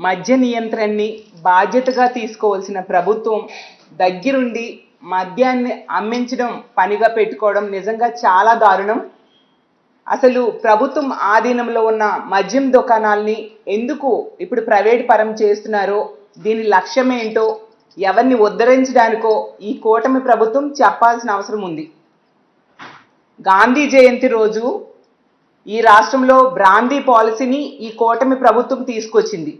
మద్య నియంత్రణని బాధ్యతగా తీసుకోవాల్సిన ప్రభుత్వం దగ్గరుండి మద్యాన్ని అమ్మించడం పనిగా పెట్టుకోవడం నిజంగా చాలా దారుణం. అసలు ప్రభుత్వం ఆధీనంలో ఉన్న మద్యం దుకాణాలని ఎందుకు ఇప్పుడు ప్రైవేట్ పరం చేస్తున్నారో, దీని లక్ష్యం ఏంటో, ఎవరిని ఉద్ధరించడానికో ఈ కూటమి ప్రభుత్వం చెప్పాల్సిన అవసరం ఉంది. గాంధీ జయంతి రోజు ఈ రాష్ట్రంలో బ్రాందీ పాలసీని ఈ కూటమి ప్రభుత్వం తీసుకొచ్చింది.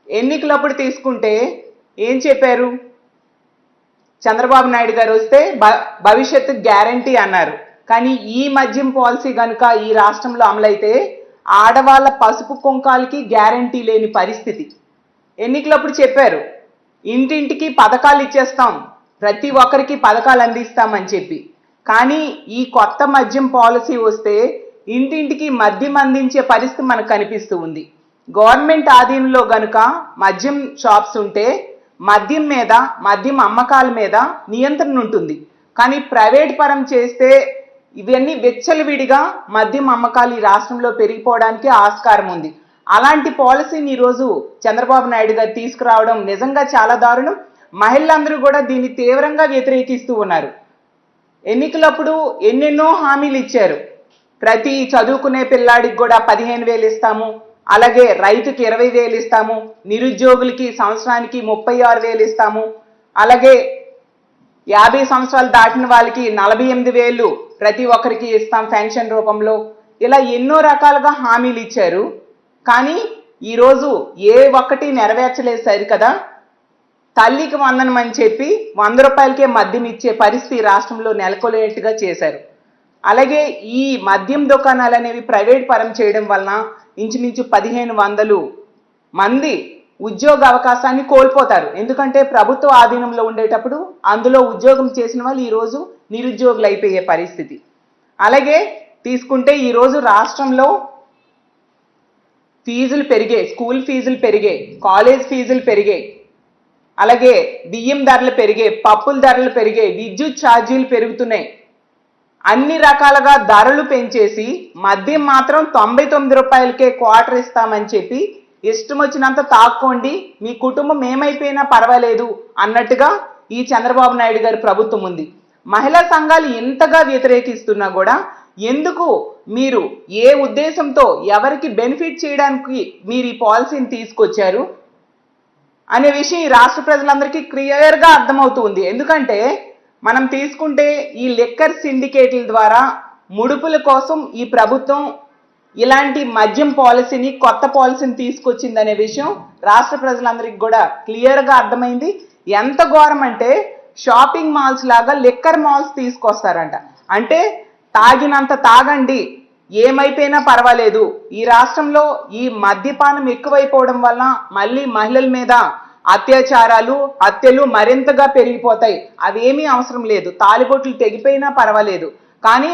ఎన్నికలప్పుడు తీసుకుంటే ఏం చెప్పారు? చంద్రబాబు నాయుడు గారు వస్తే భవిష్యత్తు గ్యారంటీ అన్నారు. కానీ ఈ మద్యం పాలసీ కనుక ఈ రాష్ట్రంలో అమలైతే ఆడవాళ్ళ పసుపు కుంకాలకి గ్యారంటీ లేని పరిస్థితి. ఎన్నికలప్పుడు చెప్పారు ఇంటింటికి పథకాలు ఇచ్చేస్తాం, ప్రతి ఒక్కరికి పథకాలు అందిస్తామని చెప్పి. కానీ ఈ కొత్త మద్యం పాలసీ వస్తే ఇంటింటికి మద్యం అందించే పరిస్థితి మనకు కనిపిస్తూ ఉంది. గవర్నమెంట్ ఆధీనంలో గనుక మద్యం షాప్స్ ఉంటే మద్యం మీద, మద్యం అమ్మకాల మీద నియంత్రణ ఉంటుంది. కానీ ప్రైవేట్ పరం చేస్తే ఇవన్నీ విచ్చలవిడిగా మద్యం అమ్మకాలు ఈ రాష్ట్రంలో పెరిగిపోవడానికి ఆస్కారం ఉంది. అలాంటి పాలసీని ఈరోజు చంద్రబాబు నాయుడు గారు తీసుకురావడం నిజంగా చాలా దారుణం. మహిళలందరూ కూడా దీన్ని తీవ్రంగా వ్యతిరేకిస్తూ ఉన్నారు. ఎన్నికలప్పుడు ఎన్నెన్నో హామీలు ఇచ్చారు. ప్రతి చదువుకునే పిల్లాడికి కూడా 15,000 ఇస్తాము, అలాగే రైతుకి 20,000 ఇస్తాము, నిరుద్యోగులకి సంవత్సరానికి 36,000 ఇస్తాము, అలాగే 50 సంవత్సరాలు దాటిన వాళ్ళకి 48,000 ప్రతి ఒక్కరికి ఇస్తాం పెన్షన్ రూపంలో. ఇలా ఎన్నో రకాలుగా హామీలు ఇచ్చారు. కానీ ఈరోజు ఏ ఒక్కటి నెరవేర్చలేదు సరికదా. తల్లికి వందనం అని చెప్పి 100 రూపాయలకే మద్యం ఇచ్చే పరిస్థితి రాష్ట్రంలో నెలకొలేట్టుగా చేశారు. అలాగే ఈ మద్యం దుకాణాలు అనేవి ప్రైవేట్ పరం చేయడం వలన ఇంచుమించు 1,500 మంది ఉద్యోగ అవకాశాన్ని కోల్పోతారు. ఎందుకంటే ప్రభుత్వ ఆధీనంలో ఉండేటప్పుడు అందులో ఉద్యోగం చేసిన వాళ్ళు ఈరోజు నిరుద్యోగులు అయిపోయే పరిస్థితి. అలాగే తీసుకుంటే ఈరోజు రాష్ట్రంలో ఫీజులు పెరిగాయి, స్కూల్ ఫీజులు పెరిగాయి, కాలేజ్ ఫీజులు పెరిగాయి, అలాగే బియ్యం ధరలు పెరిగాయి, పప్పుల ధరలు పెరిగాయి, విద్యుత్ ఛార్జీలు పెరుగుతున్నాయి. అన్ని రకాలుగా ధరలు పెంచేసి మద్యం మాత్రం 99 రూపాయలకే క్వార్టర్ ఇస్తామని చెప్పి ఇష్టం వచ్చినంత తాక్కోండి, మీ కుటుంబం ఏమైపోయినా పర్వాలేదు అన్నట్టుగా ఈ చంద్రబాబు నాయుడు గారి ప్రభుత్వం ఉంది. మహిళా సంఘాలు ఎంతగా వ్యతిరేకిస్తున్నా కూడా ఎందుకు మీరు ఏ ఉద్దేశంతో ఎవరికి బెనిఫిట్ చేయడానికి మీరు ఈ పాలసీని తీసుకొచ్చారు అనే విషయం ఈ రాష్ట్ర ప్రజలందరికీ క్లియర్గా అర్థమవుతుంది. ఎందుకంటే మనం తీసుకుంటే ఈ లిక్కర్ సిండికేట్ల ద్వారా ముడుపుల కోసం ఈ ప్రభుత్వం ఇలాంటి మద్యం పాలసీని, కొత్త పాలసీని తీసుకొచ్చిందనే విషయం రాష్ట్ర ప్రజలందరికీ కూడా క్లియర్గా అర్థమైంది. ఎంత ఘోరం అంటే షాపింగ్ మాల్స్ లాగా లిక్కర్ మాల్స్ తీసుకొస్తారంట. అంటే తాగినంత తాగండి, ఏమైపోయినా పర్వాలేదు. ఈ రాష్ట్రంలో ఈ మద్యపానం ఎక్కువైపోవడం వల్ల మళ్ళీ మహిళల మీద అత్యాచారాలు, హత్యలు మరింతగా పెరిగిపోతాయి. అవేమీ అవసరం లేదు, తాలిబొట్లు తెగిపోయినా పర్వాలేదు. కానీ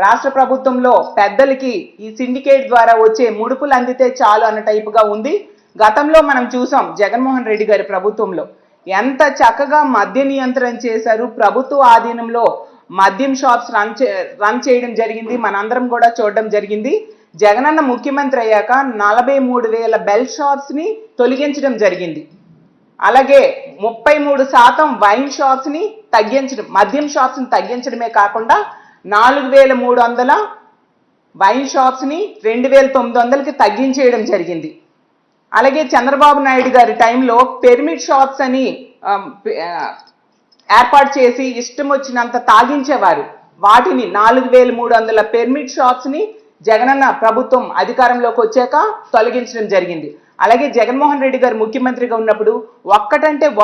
రాష్ట్ర ప్రభుత్వంలో పెద్దలకి ఈ సిండికేట్ ద్వారా వచ్చే ముడుపులు అందితే చాలు అన్న టైపుగా ఉంది. గతంలో మనం చూసాం జగన్మోహన్ రెడ్డి గారి ప్రభుత్వంలో ఎంత చక్కగా మద్య నియంత్రణ చేశారు. ప్రభుత్వ ఆధీనంలో మద్యం షాప్స్ రన్ చేయడం జరిగింది, మనందరం కూడా చూడడం జరిగింది. జగనన్న ముఖ్యమంత్రి అయ్యాక 43,000 బెల్ షాప్స్ని తొలగించడం జరిగింది. అలాగే 33% వైన్ షాప్స్ని తగ్గించడం, మద్యం షాప్స్ని తగ్గించడమే కాకుండా 4,300 వైన్ షాప్స్ని 2,900కి తగ్గించేయడం జరిగింది. అలాగే చంద్రబాబు నాయుడు గారి టైంలో పెర్మిట్ షాప్స్ అని ఏర్పాటు చేసి ఇష్టం వచ్చినంత తాగించేవారు. వాటిని 4,300 పెర్మిట్ షాప్స్ని జగనన్న ప్రభుత్వం అధికారంలోకి వచ్చాక తొలగించడం జరిగింది. అలాగే జగన్మోహన్ రెడ్డి గారు ముఖ్యమంత్రిగా ఉన్నప్పుడు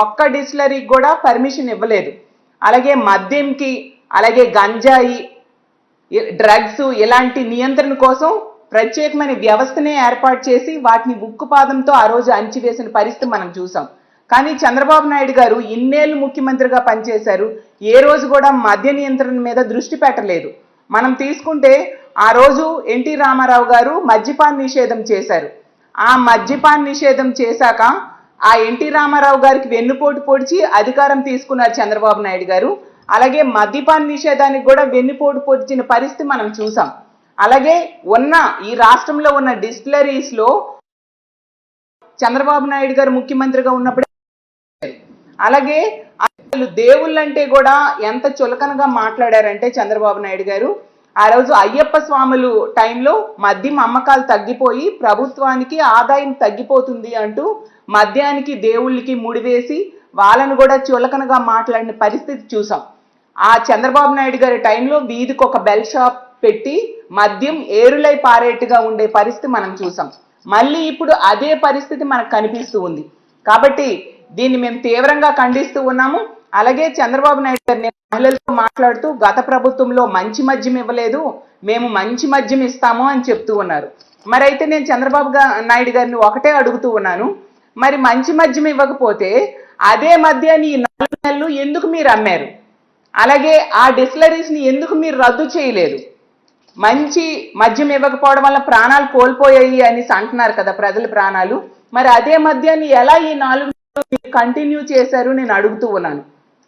ఒక్క డిస్టిలరీకి కూడా పర్మిషన్ ఇవ్వలేదు. అలాగే మద్యంకి, అలాగే గంజాయి, డ్రగ్స్ ఇలాంటి నియంత్రణ కోసం ప్రత్యేకమైన వ్యవస్థనే ఏర్పాటు చేసి వాటిని ఉక్కుపాదంతో ఆ రోజు అణిచివేసిన పరిస్థితి మనం చూసాం. కానీ చంద్రబాబు నాయుడు గారు ఇన్నేళ్ళు ముఖ్యమంత్రిగా పనిచేశారు, ఏ రోజు కూడా మద్య నియంత్రణ మీద దృష్టి పెట్టలేదు. మనం తీసుకుంటే ఆ రోజు ఎన్టీ రామారావు గారు మద్యపాన నిషేధం చేశారు. ఆ మద్యపాన నిషేధం చేశాక ఆ ఎన్టీ రామారావు గారికి వెన్నుపోటు పొడిచి అధికారం తీసుకున్నారు చంద్రబాబు నాయుడు గారు. అలాగే మద్యపాన నిషేధానికి కూడా వెన్నుపోటు పొడిచిన పరిస్థితి మనం చూసాం. అలాగే ఈ రాష్ట్రంలో ఉన్న డిస్టిలరీస్లో చంద్రబాబు నాయుడు గారు ముఖ్యమంత్రిగా ఉన్నప్పుడే. అలాగే అసలు దేవుళ్ళంటే కూడా ఎంత చులకనగా మాట్లాడారంటే చంద్రబాబు నాయుడు గారు, ఆ రోజు అయ్యప్ప స్వాములు టైంలో మద్యం అమ్మకాలు తగ్గిపోయి ప్రభుత్వానికి ఆదాయం తగ్గిపోతుంది అంటూ మద్యానికి దేవుళ్ళకి ముడివేసి వాళ్ళను కూడా చులకనగా మాట్లాడిన పరిస్థితి చూసాం. ఆ చంద్రబాబు నాయుడు గారి టైంలో వీధికి ఒక బెల్ షాప్ పెట్టి మద్యం ఏరులై పారేట్టుగా ఉండే పరిస్థితి మనం చూసాం. మళ్ళీ ఇప్పుడు అదే పరిస్థితి మనకు కనిపిస్తూ ఉంది. కాబట్టి దీన్ని మేము తీవ్రంగా ఖండిస్తూ ఉన్నాము. అలాగే చంద్రబాబు నాయుడు గారిని మహిళలతో మాట్లాడుతూ గత ప్రభుత్వంలో మంచి మద్యం ఇవ్వలేదు, మేము మంచి మద్యం ఇస్తాము అని చెప్తూ ఉన్నారు. మరి అయితే నేను చంద్రబాబు నాయుడు గారిని ఒకటే అడుగుతూ ఉన్నాను, మరి మంచి మద్యం ఇవ్వకపోతే అదే మద్యాన్ని ఈ 4 నెలలు ఎందుకు మీరు అమ్మారు? అలాగే ఆ డిస్టిలరీస్ని ఎందుకు మీరు రద్దు చేయలేదు? మంచి మద్యం ఇవ్వకపోవడం వల్ల ప్రాణాలు కోల్పోయాయి అని అంటున్నారు కదా, ప్రజల ప్రాణాలు. మరి అదే మద్యాన్ని ఎలా ఈ 4 నెలలు కంటిన్యూ చేశారు నేను అడుగుతూ ఉన్నాను.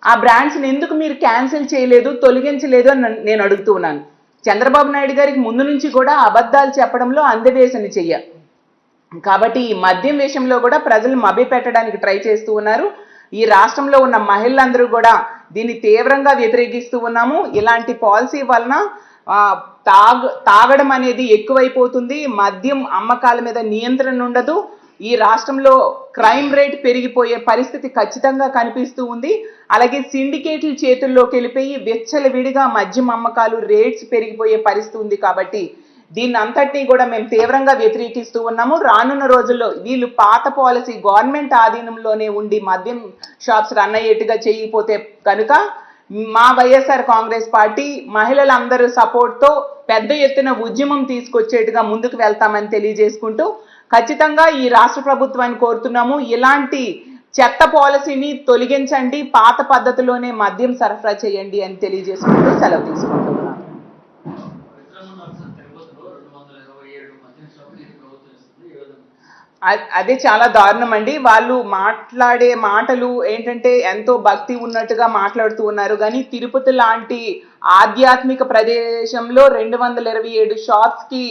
ఆ బ్రాండ్స్ని ఎందుకు మీరు క్యాన్సిల్ చేయలేదు, తొలగించలేదు అని నేను అడుగుతూ ఉన్నాను. చంద్రబాబు నాయుడు గారికి ముందు నుంచి కూడా అబద్ధాలు చెప్పడంలో అందవేశని చెయ్య. కాబట్టి ఈ మద్యం విషయంలో కూడా ప్రజలు మభ్యపెట్టడానికి ట్రై చేస్తూ ఉన్నారు. ఈ రాష్ట్రంలో ఉన్న మహిళలందరూ కూడా దీన్ని తీవ్రంగా వ్యతిరేకిస్తూ ఉన్నాము. ఇలాంటి పాలసీ వలన తాగడం అనేది ఎక్కువైపోతుంది, మద్యం అమ్మకాల మీద నియంత్రణ ఉండదు, ఈ రాష్ట్రంలో క్రైమ్ రేట్ పెరిగిపోయే పరిస్థితి ఖచ్చితంగా కనిపిస్తూ ఉంది. అలాగే సిండికేట్ల చేతుల్లోకి వెళ్ళిపోయి విచ్చలవిడిగా మద్యం అమ్మకాలు రేట్స్ పెరిగిపోయే పరిస్థితి ఉంది. కాబట్టి దీన్ని అంతటినీ కూడా మేము తీవ్రంగా వ్యతిరేకిస్తూ ఉన్నాము. రానున్న రోజుల్లో వీళ్ళు పాత పాలసీ గవర్నమెంట్ ఆధీనంలోనే ఉండి మద్యం షాప్స్ రన్ అయ్యేట్టుగా చేయకపోతే కనుక మా వైఎస్ఆర్ కాంగ్రెస్ పార్టీ మహిళలందరూ సపోర్ట్తో పెద్ద ఎత్తున ఉద్యమం తీసుకొచ్చేట్టుగా ముందుకు వెళ్తామని తెలియజేసుకుంటూ ఖచ్చితంగా ఈ రాష్ట్ర ప్రభుత్వాన్ని కోరుతున్నాము, ఇలాంటి చెత్త పాలసీని తొలగించండి, పాత పద్ధతిలోనే మద్యం సరఫరా చేయండి అని తెలియజేసుకుంటూ సెలవు తీసుకుంటున్నాను. అదే చాలా దారుణం అండి. వాళ్ళు మాట్లాడే మాటలు ఏంటంటే ఎంతో భక్తి ఉన్నట్టుగా మాట్లాడుతూ ఉన్నారు, కానీ తిరుపతి లాంటి ఆధ్యాత్మిక ప్రదేశంలో 227 షాప్స్కి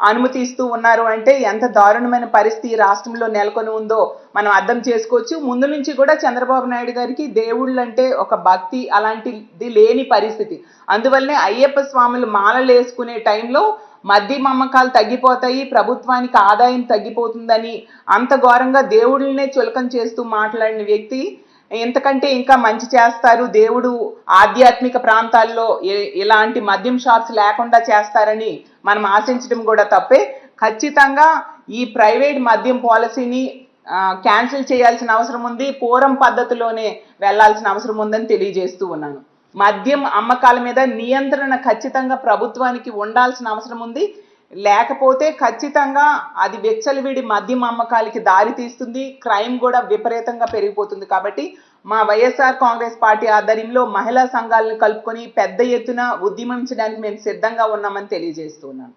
అనుమతిస్తూ ఉన్నారు అంటే ఎంత దారుణమైన పరిస్థితి రాష్ట్రంలో నెలకొని ఉందో మనం అర్థం చేసుకోవచ్చు. ముందు నుంచి కూడా చంద్రబాబు నాయుడు గారికి దేవుళ్ళు అంటే ఒక భక్తి అలాంటిది లేని పరిస్థితి. అందువల్లనే అయ్యప్ప స్వాములు మాలలు వేసుకునే టైంలో మద్యం అమ్మకాలు తగ్గిపోతాయి, ప్రభుత్వానికి ఆదాయం తగ్గిపోతుందని అంత ఘోరంగా దేవుళ్ళనే చులకం చేస్తూ మాట్లాడిన వ్యక్తి ఎంతకంటే ఇంకా మంచి చేస్తారు, దేవుడు ఆధ్యాత్మిక ప్రాంతాల్లో ఇలాంటి మద్యం షాప్స్ లేకుండా చేస్తారని మనం ఆశించడం కూడా తప్పే. ఖచ్చితంగా ఈ ప్రైవేట్ మద్యం పాలసీని క్యాన్సిల్ చేయాల్సిన అవసరం ఉంది, పూర్వం పద్ధతిలోనే వెళ్లాల్సిన అవసరం ఉందని తెలియజేస్తూ ఉన్నాను. మద్యం అమ్మకాల మీద నియంత్రణ ఖచ్చితంగా ప్రభుత్వానికి ఉండాల్సిన అవసరం ఉంది, లేకపోతే ఖచ్చితంగా అది విచ్చలవిడి మద్యం అమ్మకాలకి దారి తీస్తుంది, క్రైమ్ కూడా విపరీతంగా పెరిగిపోతుంది. కాబట్టి మా వైఎస్ఆర్ కాంగ్రెస్ పార్టీ ఆధ్వర్యంలో మహిళా సంఘాలను కలుపుకొని పెద్ద ఎత్తున ఉద్యమించడానికి మేము సిద్ధంగా ఉన్నామని తెలియజేస్తున్నాను.